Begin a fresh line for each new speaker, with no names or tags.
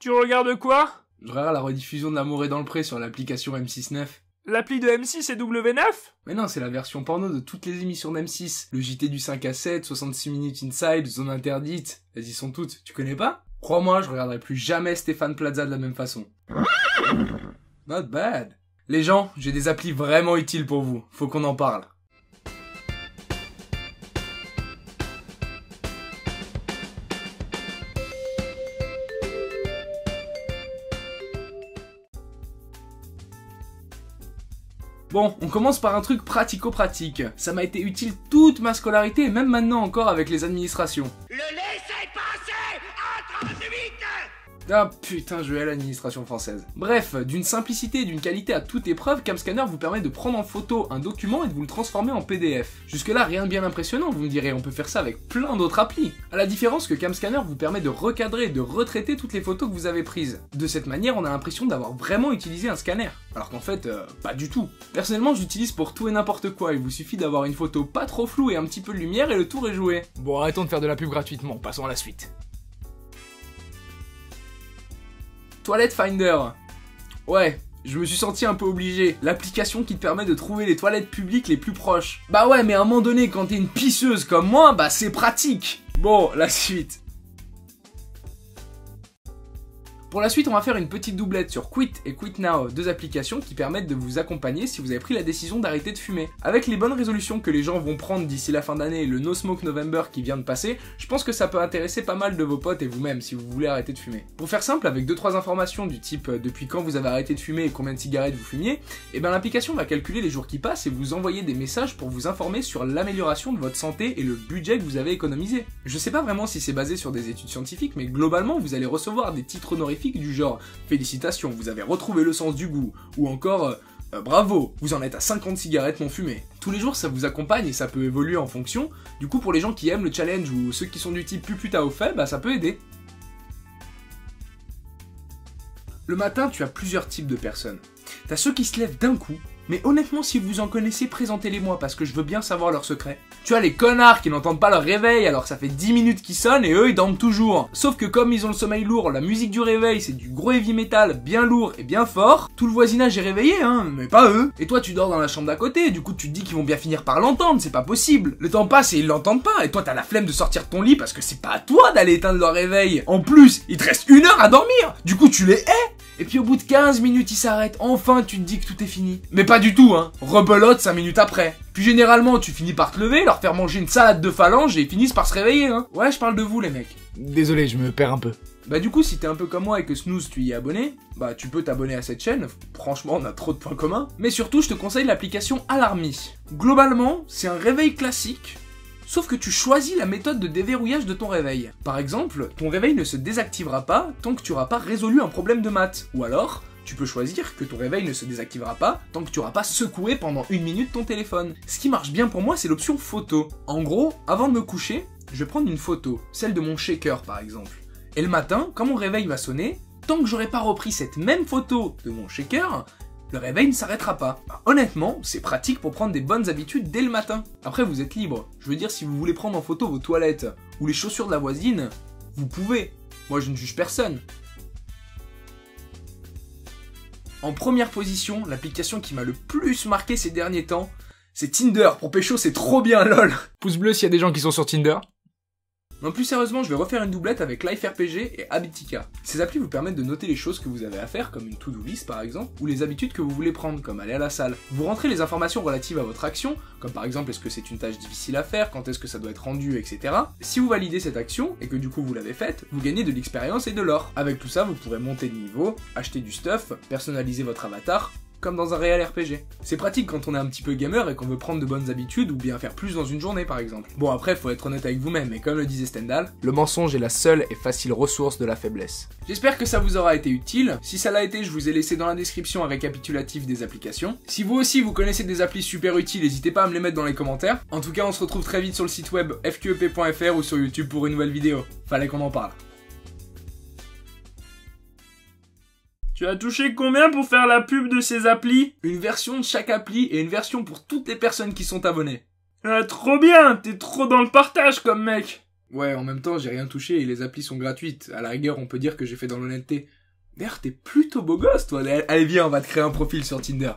Tu regardes quoi?
Je regarde la rediffusion de L'amour est dans le pré sur l'application M6.9.
L'appli de M6 et W9?
Mais non, c'est la version porno de toutes les émissions d'M6. Le JT du 5 à 7, 66 minutes inside, Zone interdite. Elles y sont toutes, tu connais pas? Crois-moi, je regarderai plus jamais Stéphane Plaza de la même façon. Not bad. Les gens, j'ai des applis vraiment utiles pour vous. Faut qu'on en parle. Bon, on commence par un truc pratico-pratique. Ça m'a été utile toute ma scolarité et même maintenant encore avec les administrations.
Le laissez-passer à 38.
Ah putain, je hais l'administration française. Bref, d'une simplicité et d'une qualité à toute épreuve, Camscanner vous permet de prendre en photo un document et de vous le transformer en PDF. Jusque là, rien de bien impressionnant, vous me direz, on peut faire ça avec plein d'autres applis. À la différence que Camscanner vous permet de recadrer et de retraiter toutes les photos que vous avez prises. De cette manière, on a l'impression d'avoir vraiment utilisé un scanner. Alors qu'en fait, pas du tout. Personnellement, j'utilise pour tout et n'importe quoi, il vous suffit d'avoir une photo pas trop floue et un petit peu de lumière et le tour est joué.
Bon, arrêtons de faire de la pub gratuitement, passons à la suite.
Toilet Finder. Ouais, je me suis senti un peu obligé. L'application qui te permet de trouver les toilettes publiques les plus proches. Bah ouais, mais à un moment donné, quand t'es une pisseuse comme moi, bah c'est pratique. Bon, la suite. Pour la suite, on va faire une petite doublette sur Quit et Quit Now, deux applications qui permettent de vous accompagner si vous avez pris la décision d'arrêter de fumer. Avec les bonnes résolutions que les gens vont prendre d'ici la fin d'année et le No Smoke November qui vient de passer, je pense que ça peut intéresser pas mal de vos potes et vous-même si vous voulez arrêter de fumer. Pour faire simple, avec 2-3 informations du type depuis quand vous avez arrêté de fumer et combien de cigarettes vous fumiez, et ben l'application va calculer les jours qui passent et vous envoyer des messages pour vous informer sur l'amélioration de votre santé et le budget que vous avez économisé. Je sais pas vraiment si c'est basé sur des études scientifiques, mais globalement vous allez recevoir des titres honorifiques du genre félicitations, vous avez retrouvé le sens du goût, ou encore bravo, vous en êtes à 50 cigarettes non fumées. Tous les jours ça vous accompagne et ça peut évoluer en fonction, du coup pour les gens qui aiment le challenge ou ceux qui sont du type puputa au fait, bah ça peut aider. Le matin tu as plusieurs types de personnes. T'as ceux qui se lèvent d'un coup, mais honnêtement si vous en connaissez, présentez-les-moi parce que je veux bien savoir leurs secrets. Tu as les connards qui n'entendent pas leur réveil alors que ça fait 10 minutes qu'ils sonnent et eux ils dorment toujours. Sauf que comme ils ont le sommeil lourd, la musique du réveil c'est du gros heavy metal bien lourd et bien fort, tout le voisinage est réveillé mais pas eux. Et toi tu dors dans la chambre d'à côté, du coup tu te dis qu'ils vont bien finir par l'entendre, c'est pas possible. Le temps passe et ils l'entendent pas et toi t'as la flemme de sortir de ton lit parce que c'est pas à toi d'aller éteindre leur réveil. En plus, il te reste 1 heure à dormir, du coup tu les hais. Et puis au bout de 15 minutes, ils s'arrêtent. Enfin, tu te dis que tout est fini. Mais pas du tout, rebelote 5 minutes après. Puis généralement, tu finis par te lever, leur faire manger une salade de phalange et ils finissent par se réveiller, Ouais, je parle de vous, les mecs.
Désolé, je me perds un peu.
Bah du coup, si t'es un peu comme moi et que Snooze tu y es abonné, bah tu peux t'abonner à cette chaîne, franchement on a trop de points communs. Mais surtout, je te conseille l'application Alarmy. Globalement, c'est un réveil classique, sauf que tu choisis la méthode de déverrouillage de ton réveil. Par exemple, ton réveil ne se désactivera pas tant que tu n'auras pas résolu un problème de maths. Ou alors, tu peux choisir que ton réveil ne se désactivera pas tant que tu n'auras pas secoué pendant 1 minute ton téléphone. Ce qui marche bien pour moi, c'est l'option photo. En gros, avant de me coucher, je vais prendre une photo, celle de mon shaker par exemple. Et le matin, quand mon réveil va sonner, tant que j'aurai pas repris cette même photo de mon shaker, le réveil ne s'arrêtera pas. Bah, honnêtement, c'est pratique pour prendre des bonnes habitudes dès le matin. Après, vous êtes libre. Je veux dire, si vous voulez prendre en photo vos toilettes ou les chaussures de la voisine, vous pouvez. Moi, je ne juge personne. En première position, l'application qui m'a le plus marqué ces derniers temps, c'est Tinder. Pour pécho, c'est trop bien, lol.
Pouce bleu s'il y a des gens qui sont sur Tinder.
Non, plus sérieusement, je vais refaire une doublette avec Life RPG et Habitica. Ces applis vous permettent de noter les choses que vous avez à faire, comme une to-do list par exemple, ou les habitudes que vous voulez prendre, comme aller à la salle. Vous rentrez les informations relatives à votre action, comme par exemple est-ce que c'est une tâche difficile à faire, quand est-ce que ça doit être rendu, etc. Si vous validez cette action, et que du coup vous l'avez faite, vous gagnez de l'expérience et de l'or. Avec tout ça, vous pourrez monter de niveau, acheter du stuff, personnaliser votre avatar, comme dans un réel RPG. C'est pratique quand on est un petit peu gamer et qu'on veut prendre de bonnes habitudes ou bien faire plus dans une journée par exemple. Bon après, faut être honnête avec vous-même, et comme le disait Stendhal,
le mensonge est la seule et facile ressource de la faiblesse.
J'espère que ça vous aura été utile. Si ça l'a été, je vous ai laissé dans la description un récapitulatif des applications. Si vous aussi vous connaissez des applis super utiles, n'hésitez pas à me les mettre dans les commentaires. En tout cas, on se retrouve très vite sur le site web fqep.fr ou sur YouTube pour une nouvelle vidéo. Fallait qu'on en parle.
Tu as touché combien pour faire la pub de ces applis?
Une version de chaque appli et une version pour toutes les personnes qui sont abonnées.
Ah, trop bien, t'es trop dans le partage comme mec.
Ouais, en même temps, j'ai rien touché et les applis sont gratuites. À la rigueur, on peut dire que j'ai fait dans l'honnêteté. D'ailleurs, t'es plutôt beau gosse, toi. Allez, viens, on va te créer un profil sur Tinder.